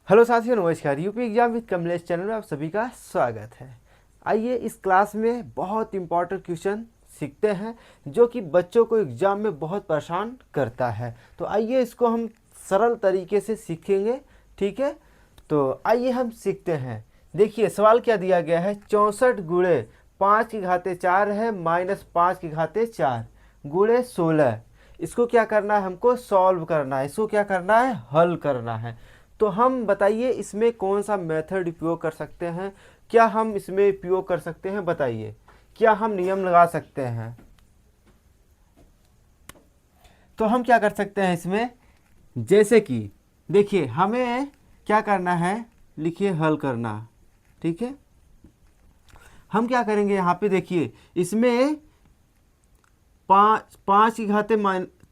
Hello साथियों, नमस्कार। UP exam with Kamlesh channel में आप सभी का स्वागत है। आइए इस क्लास में बहुत इंपॉर्टेंट क्वेश्चन सीखते हैं जो कि बच्चों को एग्जाम में बहुत परेशान करता है। तो आइए इसको हम सरल तरीके से सीखेंगे, ठीक है। तो आइए हम सीखते हैं। देखिए सवाल क्या दिया गया है, 64 गुणे 5 की घाते 4 है माइनस 5 की घाते 4 गुणे 16। इसको क्या करना है, हमको सॉल्व करना है, इसको क्या करना है, हल करना है। तो हम बताइए इसमें कौन सा मेथड उपयोग कर सकते हैं, क्या हम इसमें उपयोग कर सकते हैं, बताइए क्या हम नियम लगा सकते हैं। तो हम क्या कर सकते हैं इसमें, जैसे कि देखिए हमें क्या करना है, लिखिए हल करना, ठीक है। हम क्या करेंगे यहाँ पे, देखिए इसमें पाँच की घाते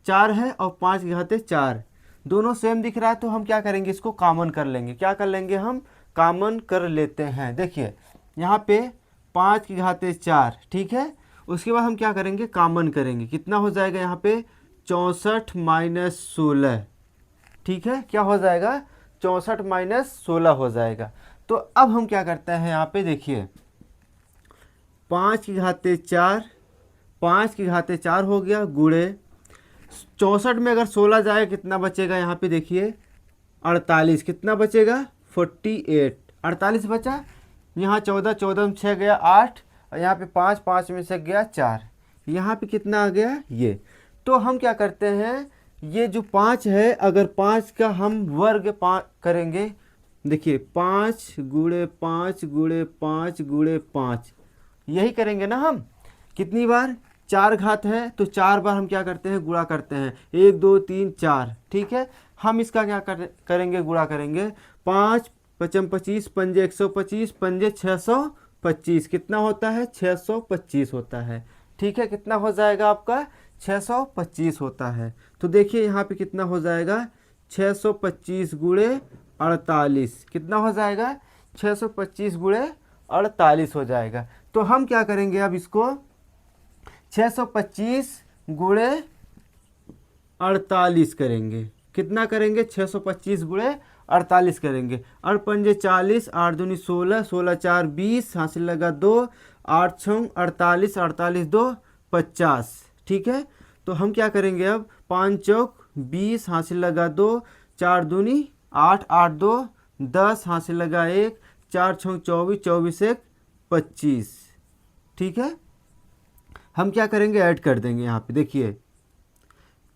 4 है और 5 की घाते 4 दोनों सेम दिख रहा है। तो हम क्या करेंगे, इसको कॉमन कर लेंगे। क्या कर लेंगे, हम कॉमन कर लेते हैं। देखिए यहाँ पे 5 की घाते 4, ठीक है। उसके बाद हम क्या करेंगे, कॉमन करेंगे। कितना हो जाएगा यहाँ पे, 64 माइनस 16, ठीक है। क्या हो जाएगा, 64 माइनस 16 हो जाएगा। तो अब हम क्या करते हैं यहाँ पे, देखिए 5 की घाते 4, 5 की घाते 4 हो गया गुणे 64 में अगर 16 जाए कितना बचेगा, यहाँ पे देखिए 48। कितना बचेगा, 48। 48 बचा। यहाँ 14, 14 में 6 गया 8, और यहाँ पे 5, 5 में से गया 4। यहाँ पे कितना आ गया ये। तो हम क्या करते हैं, ये जो 5 है, अगर 5 का हम वर्ग करेंगे, देखिए 5 गुणे 5 गुणे 5 गुणे 5, यही करेंगे ना हम। कितनी बार, 4 घात है तो 4 बार हम क्या करते हैं, गुणा करते हैं। 1 2 3 4, ठीक है। हम इसका क्या करेंगे, गुणा करेंगे। 5 पचम 25, पंजे 125, पंजे 625। कितना होता है, 625 होता है, ठीक है। कितना हो जाएगा आपका, 625 होता है। तो देखिए यहाँ पे कितना हो जाएगा, 625 गुणे 48। कितना हो जाएगा, 625 गुणे 48 हो जाएगा। तो हम क्या करेंगे, अब इसको 625 गुणे 48 करेंगे। कितना करेंगे, 625 गुणे 48 करेंगे। 8 पंजे 40, 8 दूनी 16, 16 4 20, हासिल लगा 2, 8 छंग 48, 48 2 50, ठीक है। तो हम क्या करेंगे, अब 5 चौक 20, हासिल लगा 2, 4 दूनी 8, 8 2 10, हासिल लगा 1, 4 छंग 24, 24 1 25, ठीक है। हम क्या करेंगे, ऐड कर देंगे। यहाँ पे देखिए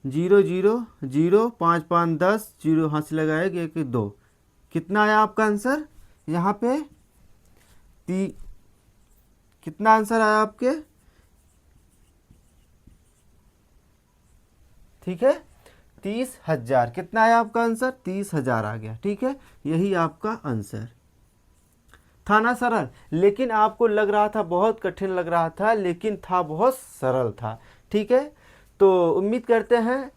0 0 0, 5 5 10, 0 हाथ लगाएगा 1 2। कितना आया आपका आंसर यहाँ पे, कितना आंसर आया आपके, ठीक है, 30,000। कितना आया आपका आंसर, 30,000 आ गया, ठीक है। यही आपका आंसर था ना, सरल। लेकिन आपको लग रहा था बहुत कठिन लग रहा था, लेकिन था बहुत सरल था, ठीक है। तो उम्मीद करते हैं,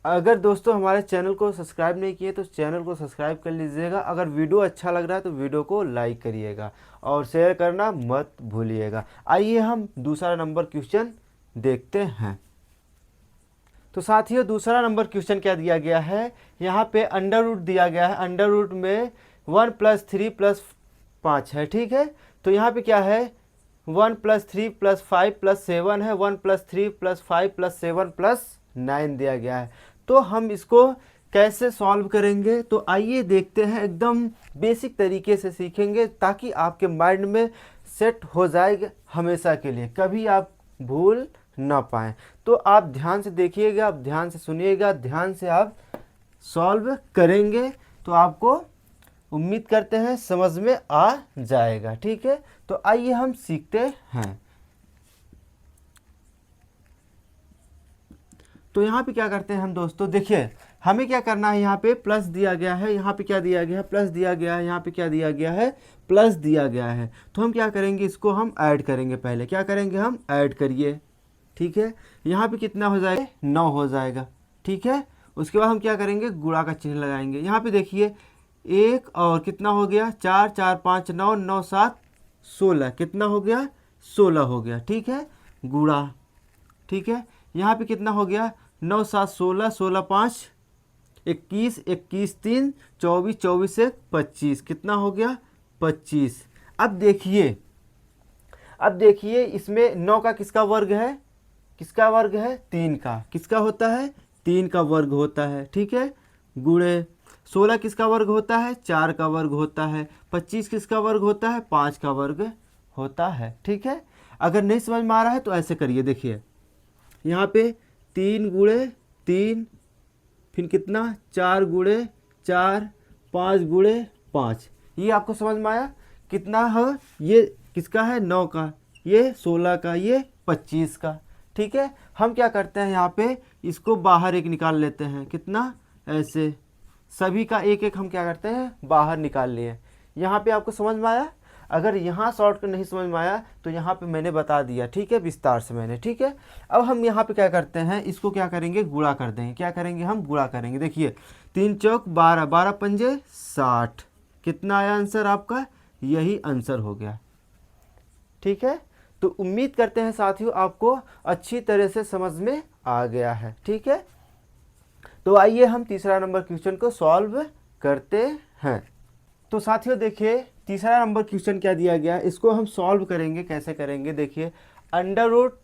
अगर दोस्तों हमारे चैनल को सब्सक्राइब नहीं किए तो चैनल को सब्सक्राइब कर लीजिएगा। अगर वीडियो अच्छा लग रहा है तो वीडियो को लाइक करिएगा और शेयर करना मत भूलिएगा। आइए हम दूसरा नंबर क्वेश्चन देखते हैं। तो साथियों दूसरा नंबर क्वेश्चन क्या दिया गया है, यहाँ पे अंडर रूट दिया गया है। अंडर रूट में 1 + 3 + 5 है, ठीक है। तो यहाँ पे क्या है, 1 + 3 + 5 + 7 है। 1 + 3 + 5 + 7 + 9 दिया गया है। तो हम इसको कैसे सॉल्व करेंगे, तो आइए देखते हैं। एकदम बेसिक तरीके से सीखेंगे ताकि आपके माइंड में सेट हो जाएगा हमेशा के लिए, कभी आप भूल ना पाएँ। तो आप ध्यान से देखिएगा, आप ध्यान से सुनिएगा, ध्यान से आप सॉल्व करेंगे तो आपको उम्मीद करते हैं समझ में आ जाएगा, ठीक है। तो आइए हम सीखते हैं। तो यहाँ पे क्या करते हैं हम दोस्तों, देखिए हमें क्या करना है, यहाँ पे प्लस दिया गया है, यहाँ पे क्या दिया गया है, प्लस दिया गया है, यहाँ पे क्या दिया गया है, प्लस दिया गया है। तो हम क्या करेंगे, इसको हम ऐड करेंगे। पहले क्या करेंगे, हम ऐड करिए, ठीक है। यहाँ पे कितना हो जाएगा, 9 हो जाएगा, ठीक है। उसके बाद हम क्या करेंगे, गुणा का चिन्ह लगाएंगे। यहाँ पे देखिए एक और कितना हो गया, 4 4 5 9, 9 7 16, कितना हो गया, 16 हो गया, ठीक है। गुणा, ठीक है। यहाँ पे कितना हो गया, 9 7 16, 16 5 21 21 3 24 24 1 25, कितना हो गया 25। अब देखिए इसमें 9 का किसका वर्ग है, किसका वर्ग है 3 का, किसका होता है 3 का वर्ग होता है, ठीक है। गुणे 16 किसका वर्ग होता है 4 का वर्ग होता है। 25 किसका वर्ग होता है 5 का वर्ग होता है, ठीक है। अगर नहीं समझ में आ रहा है तो ऐसे करिए, देखिए यहाँ पे 3 गुणे 3, फिर कितना 4 गुणे 4, 5 गुणे 5, ये आपको समझ में आया कितना है। ये किसका है 9 का, ये 16 का, ये 25 का, ठीक है। हम क्या करते हैं यहाँ पे इसको बाहर एक निकाल लेते हैं, कितना ऐसे सभी का एक एक हम क्या करते हैं बाहर निकाल लिए। यहाँ पे आपको समझ में आया। अगर यहाँ शॉर्टकट नहीं समझ में आया तो यहाँ पे मैंने बता दिया, ठीक है, विस्तार से मैंने, ठीक है। अब हम यहाँ पे क्या करते हैं, इसको क्या करेंगे गुणा कर देंगे। क्या करेंगे हम गुणा करेंगे। देखिए 3 चौक 12, 12 पंजे 60, कितना आया आंसर आपका, यही आंसर हो गया, ठीक है। तो उम्मीद करते हैं साथियों आपको अच्छी तरह से समझ में आ गया है, ठीक है। तो आइए हम तीसरा नंबर क्वेश्चन को सॉल्व करते हैं। तो साथियों देखिए तीसरा नंबर क्वेश्चन क्या दिया गया, इसको हम सॉल्व करेंगे। कैसे करेंगे, देखिए अंडर रूट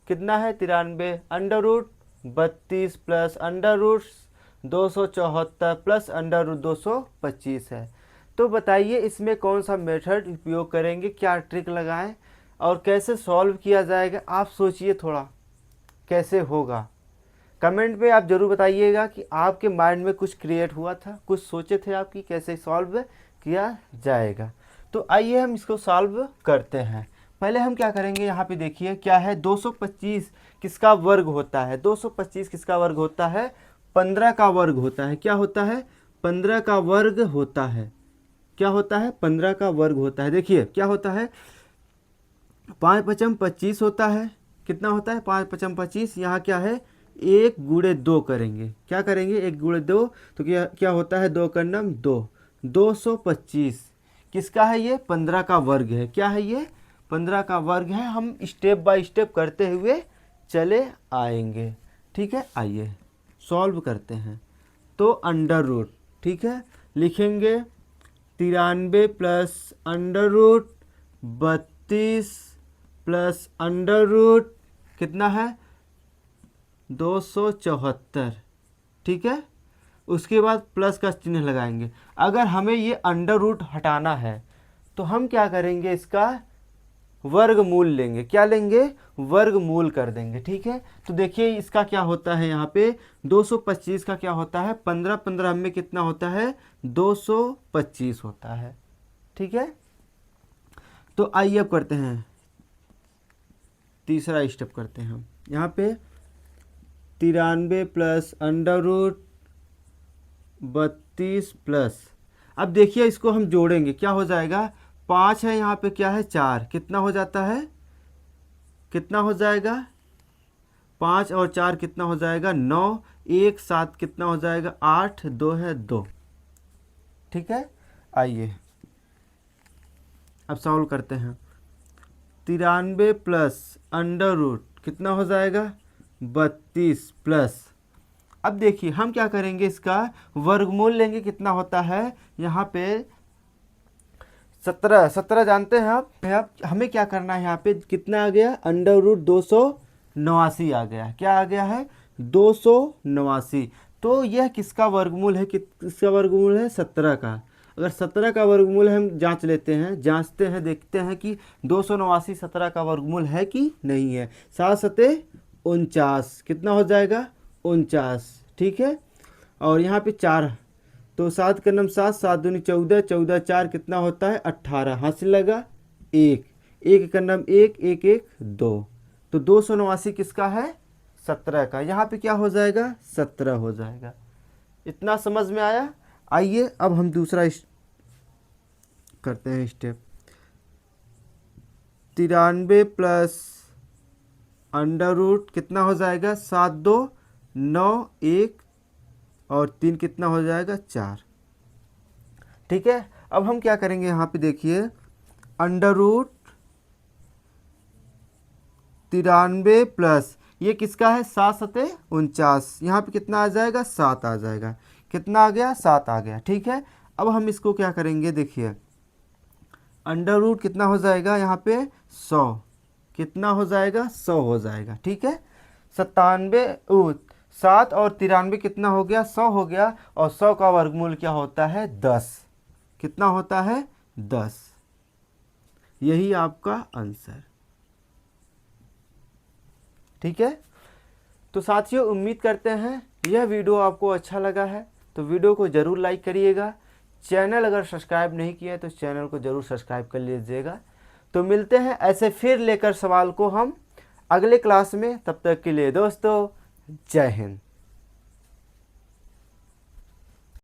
कितना है 93, under root 32 plus under root 274 plus under root 225 है। तो बताइए इसमें कौन सा मेथड उपयोग करेंगे, क्या ट्रिक लगाएं और कैसे सॉल्व किया जाएगा। आप सोचिए थोड़ा कैसे होगा। कमेंट में आप ज़रूर बताइएगा कि आपके माइंड में कुछ क्रिएट हुआ था, कुछ सोचे थे आप कि कैसे सॉल्व किया जाएगा। तो आइए हम इसको सॉल्व करते हैं। पहले हम क्या करेंगे, यहाँ पे देखिए क्या है 225 किसका वर्ग होता है, 225 किसका वर्ग होता है 15 का वर्ग होता है। क्या होता है 15 का वर्ग होता है, क्या होता है 15 का वर्ग होता है। देखिए क्या होता है 5 पचम 25 होता है, कितना होता है 5 पचम 25। यहाँ क्या है 1 गुणे 2 करेंगे, क्या करेंगे 1 गुणे 2, तो क्या क्या होता है 2 का नाम 2, 225 किसका है, ये 15 का वर्ग है। क्या है ये 15 का वर्ग है। हम स्टेप बाय स्टेप करते हुए चले आएंगे, ठीक है। आइए सॉल्व करते हैं। तो अंडर रूट, ठीक है, लिखेंगे 93 plus under root 32 plus under root कितना है 274, ठीक है। उसके बाद प्लस का चिन्ह लगाएंगे। अगर हमें ये अंडर रूट हटाना है तो हम क्या करेंगे, इसका वर्गमूल लेंगे। क्या लेंगे, वर्गमूल कर देंगे, ठीक है। तो देखिए इसका क्या होता है, यहाँ पे 225 का क्या होता है 15 15 में कितना होता है 225 होता है, ठीक है। तो आइए अब करते हैं तीसरा स्टेप करते हैं हम। यहाँ पे 93 प्लस अंडर रूट 32 प्लस, अब देखिए इसको हम जोड़ेंगे, क्या हो जाएगा 5 है यहाँ पे, क्या है 4, कितना हो जाता है, कितना हो जाएगा 5 और 4 कितना हो जाएगा 9, 1 7 कितना हो जाएगा 8, 2 है 2, ठीक है। आइए अब सॉल्व करते हैं। 93 प्लस अंडर रूट कितना हो जाएगा 32 प्लस, अब देखिए हम क्या करेंगे इसका वर्गमूल लेंगे। कितना होता है यहाँ पे 17, 17 जानते हैं आप। हमें क्या करना है यहाँ पे कितना आ गया अंडर रूट 289 आ गया। क्या आ गया है 289। तो यह किसका वर्गमूल है, किसका वर्गमूल है 17 का। अगर 17 का वर्गमूल हम जांच लेते हैं, जांचते हैं, देखते हैं कि 289 17 का वर्गमूल है कि नहीं है। 7 सते 49 कितना हो जाएगा 49, ठीक है। और यहाँ पे 4, तो 7 का नाम 7, 7 दूनी 14, 14 4 कितना होता है 18, हाथ से लगा 1, 1 का नाम 1, 1 1 2, तो 289 किसका है 17 का। यहाँ पे क्या हो जाएगा 17 हो जाएगा। इतना समझ में आया। आइए अब हम दूसरा करते हैं स्टेप। 93 प्लस अंडर रूट कितना हो जाएगा 7 2 9 1 और 3 कितना हो जाएगा 4, ठीक है। अब हम क्या करेंगे यहाँ पे देखिए अंडर रूट 93 प्लस ये किसका है 7 सते 49, यहाँ पे कितना आ जाएगा 7 आ जाएगा। कितना आ गया, 7 आ गया। ठीक है, अब हम इसको क्या करेंगे, देखिए अंडर रूट कितना हो जाएगा यहाँ पे 100, कितना हो जाएगा 100 हो जाएगा। ठीक है, 7 और 93 कितना हो गया, 100 हो गया। और 100 का वर्गमूल क्या होता है, 10। कितना होता है, 10। यही आपका आंसर। ठीक है, तो साथियों उम्मीद करते हैं यह वीडियो आपको अच्छा लगा है, तो वीडियो को ज़रूर लाइक करिएगा। चैनल अगर सब्सक्राइब नहीं किया है तो चैनल को ज़रूर सब्सक्राइब कर लीजिएगा। तो मिलते हैं ऐसे फिर लेकर सवाल को हम अगले क्लास में, तब तक के लिए दोस्तों जय हिंद।